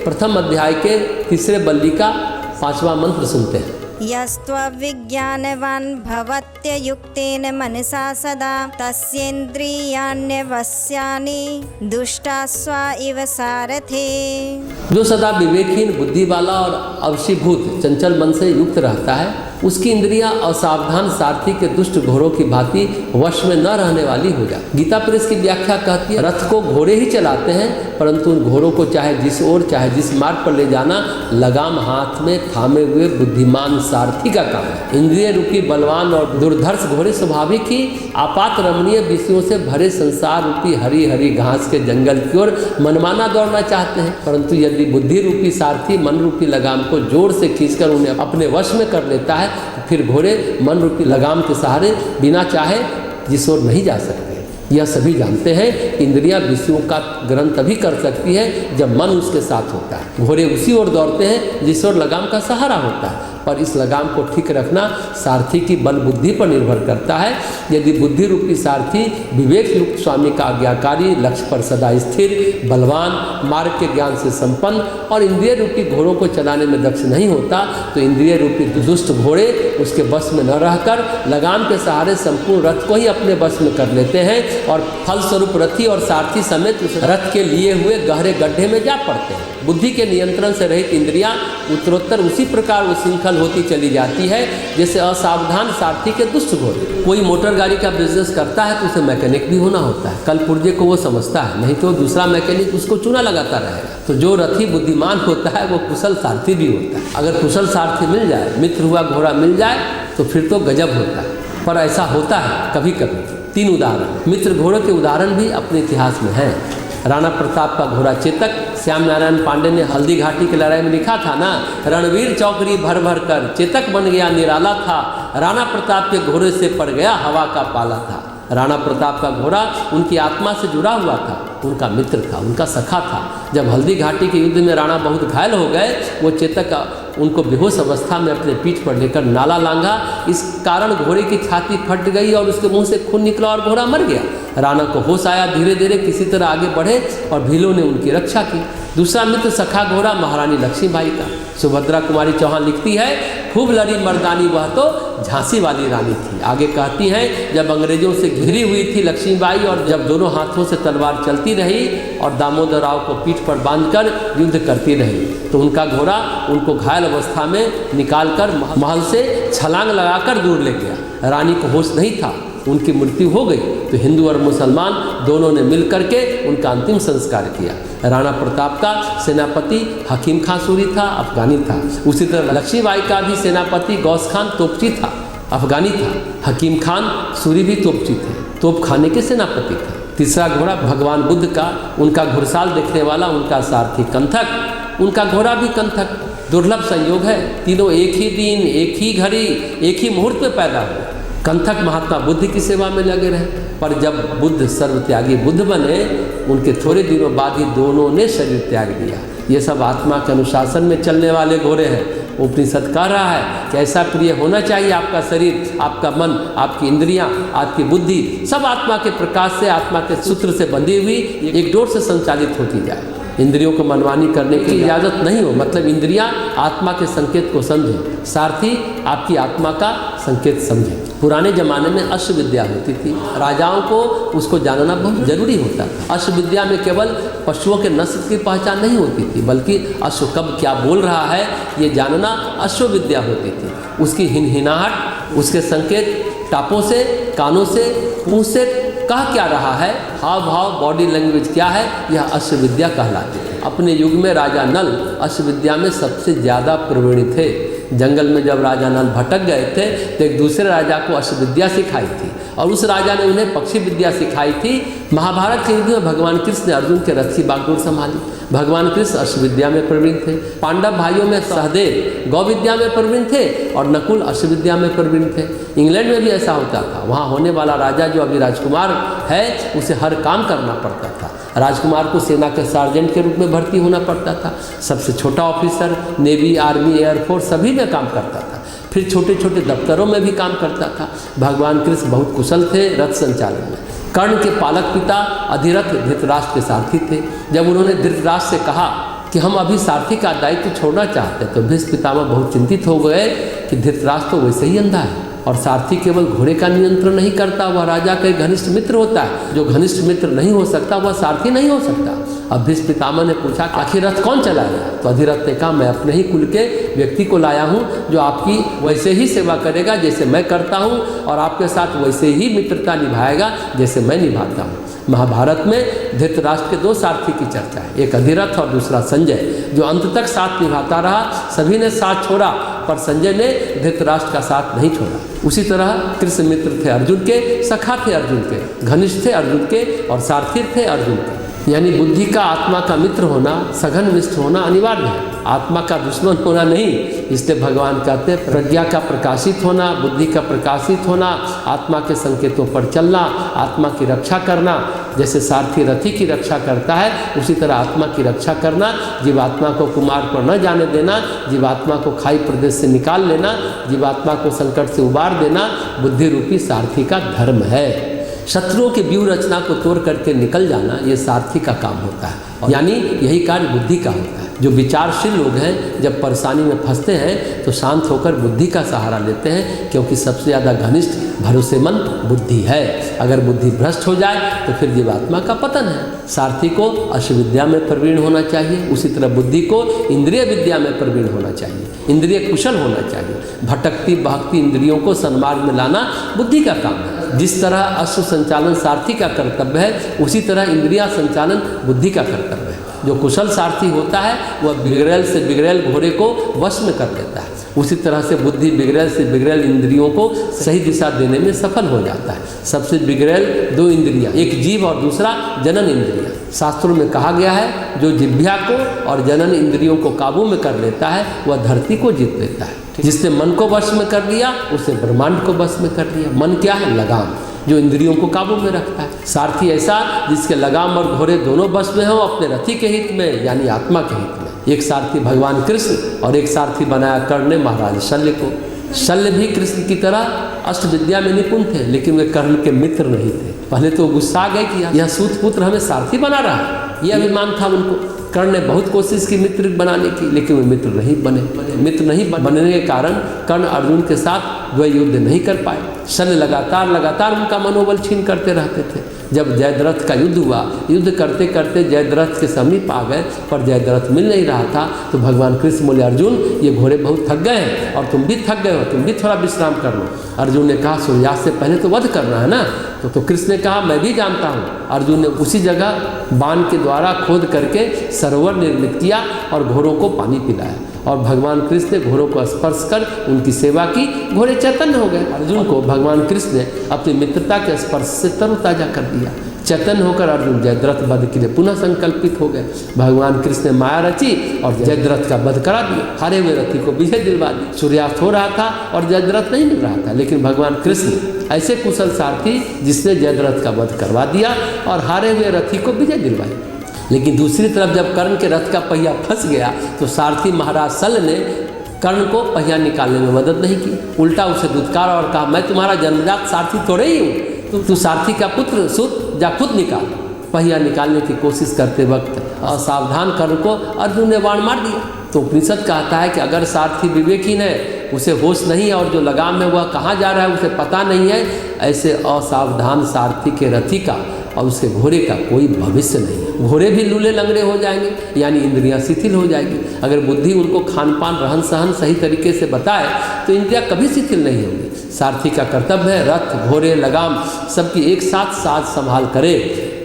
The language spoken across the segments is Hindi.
प्रथम अध्याय के तीसरे बल्ली का 5वां मंत्र सुनते हैं। यस्त्वविज्ञानवान् भवत्ययुक्तेन मनसा सदा तस्येन्द्रियाण्यवस्यानि दुष्टास्व इव सारथे। जो सदा विवेकहीन, बुद्धि वाला और अवशीभूत चंचल मन से युक्त रहता है, उसकी इंद्रियां असावधान सारथी के दुष्ट घोड़ों की भांति वश में न रहने वाली हो जाए। गीता प्रेस की व्याख्या कहती है, रथ को घोड़े ही चलाते हैं, परंतु उन घोड़ों को चाहे जिस ओर चाहे जिस मार्ग पर ले जाना लगाम हाथ में थामे हुए बुद्धिमान सारथी का काम है। इंद्रिय रूपी बलवान और दुर्धर्ष घोड़े स्वाभाविक ही आपात रमणीय विषयों से भरे संसार रूपी हरी हरी घास के जंगल की ओर मनमाना दौड़ना चाहते हैं, परंतु यदि बुद्धि रूपी सारथी मन रूपी लगाम को जोर से खींचकर उन्हें अपने वश में कर लेता है, फिर घोड़े मन रूपी लगाम के सहारे बिना चाहे जिस ओर नहीं जा सकते। यह सभी जानते हैं कि इंद्रियां विषयों का ग्रहण तभी कर सकती है जब मन उसके साथ होता है। घोड़े उसी ओर दौड़ते हैं जिस ओर लगाम का सहारा होता है, पर इस लगाम को ठीक रखना सारथी की बल बुद्धि पर निर्भर करता है। यदि बुद्धि रूपी सारथी विवेक युक्त स्वामी का आज्ञाकारी, लक्ष्य पर सदा स्थिर, बलवान, मार्ग के ज्ञान से संपन्न और इंद्रिय रूपी घोड़ों को चलाने में दक्ष नहीं होता, तो इंद्रिय रूपी दुष्ट घोड़े उसके बस में न रहकर लगाम के सहारे संपूर्ण रथ को ही अपने बस में कर लेते हैं और फलस्वरूप रथी और सारथी समेत उस रथ के लिए हुए गहरे गड्ढे में जा पड़ते हैं। बुद्धि के नियंत्रण से रहित इंद्रियां उत्तरोत्तर उसी प्रकार उच्छृंखल होती चली जाती है जैसे असावधान सारथी के दुष्ट घोड़े। कोई मोटर गाड़ी का बिजनेस करता है तो उसे मैकेनिक भी होना होता है। कल पुर्जे को वो समझता है, नहीं तो दूसरा मैकेनिक उसको चूना लगाता रहेगा। तो जो रथी बुद्धिमान होता है वो कुशल सारथी भी होता है। अगर कुशल सारथी मिल जाए, मित्र हुआ घोड़ा मिल जाए, तो फिर तो गजब होता है। पर ऐसा होता है कभी कभी। 3 उदाहरण मित्र घोड़ों के उदाहरण भी अपने इतिहास में हैं। राणा प्रताप का घोड़ा चेतक, श्याम नारायण पांडे ने हल्दी घाटी की लड़ाई में लिखा था ना, रणवीर चौकरी भर भर कर चेतक बन गया निराला था, राणा प्रताप के घोड़े से पड़ गया हवा का पाला था। राणा प्रताप का घोड़ा उनकी आत्मा से जुड़ा हुआ था, उनका मित्र था, उनका सखा था। जब हल्दी घाटी के युद्ध में राणा बहुत घायल हो गए, वो चेतक उनको बेहोश अवस्था में अपने पीठ पर लेकर नाला लांघा। इस कारण घोड़े की छाती फट गई और उसके मुंह से खून निकला और घोड़ा मर गया। राणा को होश आया, धीरे धीरे किसी तरह आगे बढ़े और भीलों ने उनकी रक्षा की। दूसरा मित्र सखा घोड़ा महारानी लक्ष्मीबाई का। सुभद्रा कुमारी चौहान लिखती है, खूब लड़ी मर्दानी वह तो झांसी वाली रानी थी। आगे कहती हैं, जब अंग्रेजों से घिरी हुई थी लक्ष्मीबाई और जब दोनों हाथों से तलवार चलती रही और दामोदर राव को पीठ पर बांधकर युद्ध करती रही, तो उनका घोड़ा उनको घायल अवस्था में निकालकर महल से छलांग लगाकर दूर ले गया। रानी को होश नहीं था, उनकी मृत्यु हो गई। तो हिंदू और मुसलमान दोनों ने मिल करके उनका अंतिम संस्कार किया। राणा प्रताप का सेनापति हकीम खां सूरी था, अफगानी था। उसी तरह लक्ष्मीबाई का भी सेनापति गौस खान तोपची था, अफगानी था। हकीम खान सूरी भी तोपची थे, तोप खाने के सेनापति थे। तीसरा घोड़ा भगवान बुद्ध का, उनका घुड़साल देखने वाला उनका सारथी कंथक, उनका घोड़ा भी कंथक। दुर्लभ संयोग है, तीनों एक ही दिन, एक ही घड़ी, एक ही मुहूर्त में पैदा हुए। कंथक महात्मा बुद्ध की सेवा में लगे रहे, पर जब बुद्ध सर्वत्यागी बुद्ध बने, उनके थोड़े दिनों बाद ही दोनों ने शरीर त्याग दिया। ये सब आत्मा के अनुशासन में चलने वाले घोड़े हैं। उपनिषद कह रहा है कि ऐसा प्रिय होना चाहिए आपका शरीर, आपका मन, आपकी इंद्रियां, आपकी बुद्धि सब आत्मा के प्रकाश से, आत्मा के सूत्र से बंधी हुई एक डोर से संचालित होती जाए। इंद्रियों को मनमानी करने की इजाज़त नहीं हो, मतलब इंद्रियां आत्मा के संकेत को समझें, सारथी आपकी आत्मा का संकेत समझें। पुराने ज़माने में अश्वविद्या होती थी, राजाओं को उसको जानना बहुत जरूरी होता था। अश्वविद्या में केवल पशुओं के नस्ल की पहचान नहीं होती थी, बल्कि अश्व कब क्या बोल रहा है ये जानना अश्वविद्या होती थी। उसकी हिनहिनाहट, उसके संकेत टापों से, कानों से, मुँह से कह क्या रहा है, हाव भाव, बॉडी लैंग्वेज क्या है, यह अश्वविद्या कहलाती है। अपने युग में राजा नल अश्वविद्या में सबसे ज़्यादा प्रवीण थे। जंगल में जब राजा नल भटक गए थे तो एक दूसरे राजा को अश्वविद्या सिखाई थी और उस राजा ने उन्हें पक्षी विद्या सिखाई थी। महाभारत के युद्ध में भगवान कृष्ण ने अर्जुन के रथ की बागडोर संभाली। भगवान कृष्ण अश्वविद्या में प्रवीण थे। पांडव भाइयों में सहदेव गौ विद्या में प्रवीण थे और नकुल अश्वविद्या में प्रवीण थे। इंग्लैंड में भी ऐसा होता था। वहाँ होने वाला राजा जो अभी राजकुमार है, उसे हर काम करना पड़ता था। राजकुमार को सेना के सार्जेंट के रूप में भर्ती होना पड़ता था। सबसे छोटा ऑफिसर नेवी, आर्मी, एयरफोर्स सभी में काम करता था। फिर छोटे छोटे दफ्तरों में भी काम करता था। भगवान कृष्ण बहुत कुशल थे रथ संचालन में। कर्ण के पालक पिता अधिरथ धृतराष्ट्र के सारथी थे। जब उन्होंने धृतराष्ट्र से कहा कि हम अभी सारथी का दायित्व छोड़ना चाहते हैं। तो भीष्म पितामह बहुत चिंतित हो गए कि धृतराष्ट्र तो वैसे ही अंधा है और सारथी केवल घोड़े का नियंत्रण नहीं करता, वह राजा का एक घनिष्ठ मित्र होता है। जो घनिष्ठ मित्र नहीं हो सकता वह सारथी नहीं हो सकता। अब भीष्म पितामह ने पूछा आखिर रथ कौन चलाएगा? तो अधिरथ ने कहा मैं अपने ही कुल के व्यक्ति को लाया हूँ जो आपकी वैसे ही सेवा करेगा जैसे मैं करता हूँ और आपके साथ वैसे ही मित्रता निभाएगा जैसे मैं निभाता हूँ। महाभारत में धृतराष्ट्र के 2 सारथी की चर्चा है, एक अधिरथ और दूसरा संजय, जो अंत तक साथ निभाता रहा। सभी ने साथ छोड़ा पर संजय ने धृतराष्ट्र का साथ नहीं छोड़ा। उसी तरह कृष्ण मित्र थे अर्जुन के, सखा थे अर्जुन के, घनिष्ठ थे अर्जुन के और सारथी थे अर्जुन के। यानी बुद्धि का आत्मा का मित्र होना, सघन निष्ठ होना अनिवार्य है, आत्मा का दुश्मन होना नहीं। इसलिए भगवान कहते हैं प्रज्ञा का प्रकाशित होना, बुद्धि का प्रकाशित होना, आत्मा के संकेतों पर चलना, आत्मा की रक्षा करना। जैसे सारथी रथी की रक्षा करता है उसी तरह आत्मा की रक्षा करना, जीवात्मा को कुमार पर न जाने देना, जीवात्मा को खाई प्रदेश से निकाल लेना, जीवात्मा को संकट से उबार देना बुद्धि रूपी सारथी का धर्म है। शत्रुओं की व्यूह रचना को तोड़ करके निकल जाना ये सारथी का काम होता है, यानी यही कार्य बुद्धि का होता है। जो विचारशील लोग हैं जब परेशानी में फंसते हैं तो शांत होकर बुद्धि का सहारा लेते हैं, क्योंकि सबसे ज़्यादा घनिष्ठ भरोसेमंद बुद्धि है। अगर बुद्धि भ्रष्ट हो जाए तो फिर जीवात्मा का पतन है। सारथी को अश्वविद्या में प्रवीण होना चाहिए, उसी तरह बुद्धि को इंद्रिय विद्या में प्रवीण होना चाहिए, इंद्रिय कुशल होना चाहिए। भटकती बहकती इंद्रियों को सन्मार्ग में लाना बुद्धि का काम है। जिस तरह अश्व संचालन सारथी का कर्तव्य है उसी तरह इंद्रिया संचालन बुद्धि का कर्तव्य है। जो कुशल सारथी होता है वह बिगड़ैल से बिगड़ैल घोड़े को वश में कर लेता है, उसी तरह से बुद्धि बिगड़ैल से बिगड़ैल इंद्रियों को सही दिशा देने में सफल हो जाता है। सबसे बिगड़ैल 2 इंद्रियां, एक जीव और दूसरा जनन इंद्रिया। शास्त्रों में कहा गया है जो जिह्वा को और जनन इंद्रियों को काबू में कर लेता है वह धरती को जीत लेता है। जिसने मन को वश में कर लिया उसने ब्रह्मांड को वश में कर लिया। मन क्या है? लगाम, जो इंद्रियों को काबू में रखता है। सारथी ऐसा जिसके लगाम और घोड़े दोनों बस में हो अपने रथी के हित में, यानी आत्मा के हित में। एक सारथी भगवान कृष्ण और एक सारथी बनाया कर्ण ने महाराज शल्य को। शल्य भी कृष्ण की तरह अष्टविद्या में निपुण थे, लेकिन वे कर्ण के मित्र नहीं थे। पहले तो गुस्सा गए कि यह सूत पुत्र हमें सारथी बना रहा है, यह अभिमान था उनको। कर्ण ने बहुत कोशिश की मित्र बनाने की, लेकिन वे मित्र नहीं बने। मित्र नहीं बनने के कारण कर्ण अर्जुन के साथ द्वय युद्ध नहीं कर पाए। शल्य लगातार उनका मनोबल छीन करते रहते थे। जब जयद्रथ का युद्ध हुआ, युद्ध करते करते जयद्रथ के समीप आ गए पर जयद्रथ मिल नहीं रहा था, तो भगवान कृष्ण बोले अर्जुन ये घोड़े बहुत थक गए हैं और तुम भी थक गए हो, तुम भी थोड़ा विश्राम कर लो। अर्जुन ने कहा सूर्यास्त से पहले तो वध करना है ना। तो कृष्ण ने कहा मैं भी जानता हूँ। अर्जुन ने उसी जगह बाण के द्वारा खोद करके सरोवर निर्मित किया और घोड़ों को पानी पिलाया और भगवान कृष्ण ने घोड़ों को स्पर्श कर उनकी सेवा की, घोड़े चैतन्य हो गए। अर्जुन को भगवान कृष्ण ने अपनी मित्रता के स्पर्श से तरोताजा कर दिया। चैतन्य होकर अर्जुन जयद्रथ वध के लिए पुनः संकल्पित हो गए। भगवान कृष्ण ने माया रची और जयद्रथ का वध करा दिया। हारे हुए रथी को विजय दिलवा दी। सूर्यास्त हो रहा था और जयद्रथ नहीं मिल रहा था, लेकिन भगवान कृष्ण ऐसे कुशल सारथी जिसने जयद्रथ का वध करवा दिया और हारे हुए रथी को विजय दिलवाई। लेकिन दूसरी तरफ जब कर्ण के रथ का पहिया फंस गया तो सारथी महाराज शल्य ने कर्ण को पहिया निकालने में मदद नहीं की, उल्टा उसे दुत्कारा और कहा मैं तुम्हारा जन्मजात सारथी थोड़े ही हूँ, तू सारथी का पुत्र सुत जा खुद निकाल। पहिया निकालने की कोशिश करते वक्त असावधान कर्ण को अर्जुन ने बाण मार दिया। तो उपनिषद कहता है कि अगर सारथी विवेकहीन है, उसे होश नहीं है और जो लगाम है वह कहाँ जा रहा है उसे पता नहीं है, ऐसे असावधान सारथी के रथी का और उसके घोड़े का कोई भविष्य नहीं है। घोड़े भी लूले लंगड़े हो जाएंगे, यानी इंद्रियां शिथिल हो जाएगी। अगर बुद्धि उनको खान पान रहन सहन सही तरीके से बताए तो इंद्रियां कभी शिथिल नहीं होंगी। सारथी का कर्तव्य है रथ घोड़े लगाम सबकी एक साथ साथ संभाल करे।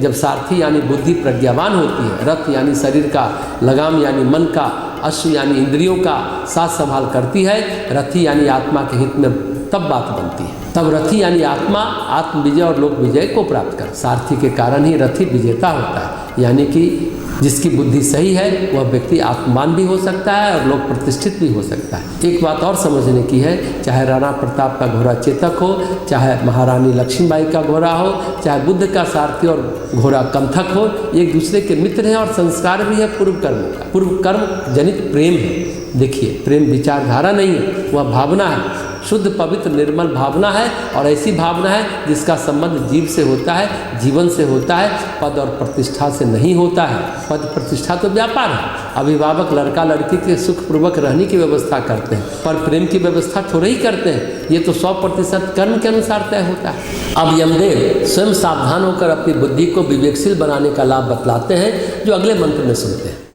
जब सारथी यानी बुद्धि प्रज्ञावान होती है, रथ यानी शरीर का, लगाम यानी मन का, अश्व यानी इंद्रियों का साथ संभाल करती है, रथी यानी आत्मा के हित में, तब बात बनती है। तब रथी यानी आत्मा आत्म विजय और लोक विजय को प्राप्त कर। सारथी के कारण ही रथी विजेता होता है, यानी कि जिसकी बुद्धि सही है वह व्यक्ति आत्मवान भी हो सकता है और लोक प्रतिष्ठित भी हो सकता है। एक बात और समझने की है, चाहे राणा प्रताप का घोड़ा चेतक हो, चाहे महारानी लक्ष्मीबाई का घोड़ा हो, चाहे बुद्ध का सारथी और घोड़ा कंथक हो, एक दूसरे के मित्र हैं और संस्कार भी है पूर्व कर्म का। पूर्व कर्म जनित प्रेम है। देखिए प्रेम विचारधारा नहीं है, वह भावना है। शुद्ध पवित्र निर्मल भावना है और ऐसी भावना है जिसका संबंध जीव से होता है, जीवन से होता है, पद और प्रतिष्ठा से नहीं होता है। पद प्रतिष्ठा तो व्यापार है। अभिभावक लड़का लड़की के सुखपूर्वक रहने की व्यवस्था करते हैं, पर प्रेम की व्यवस्था थोड़ा ही करते हैं। ये तो 100% कर्म के अनुसार तय होता है। अब यमदेव स्वयं सावधान होकर अपनी बुद्धि को विवेकशील बनाने का लाभ बतलाते हैं, जो अगले मंत्र में सुनते हैं।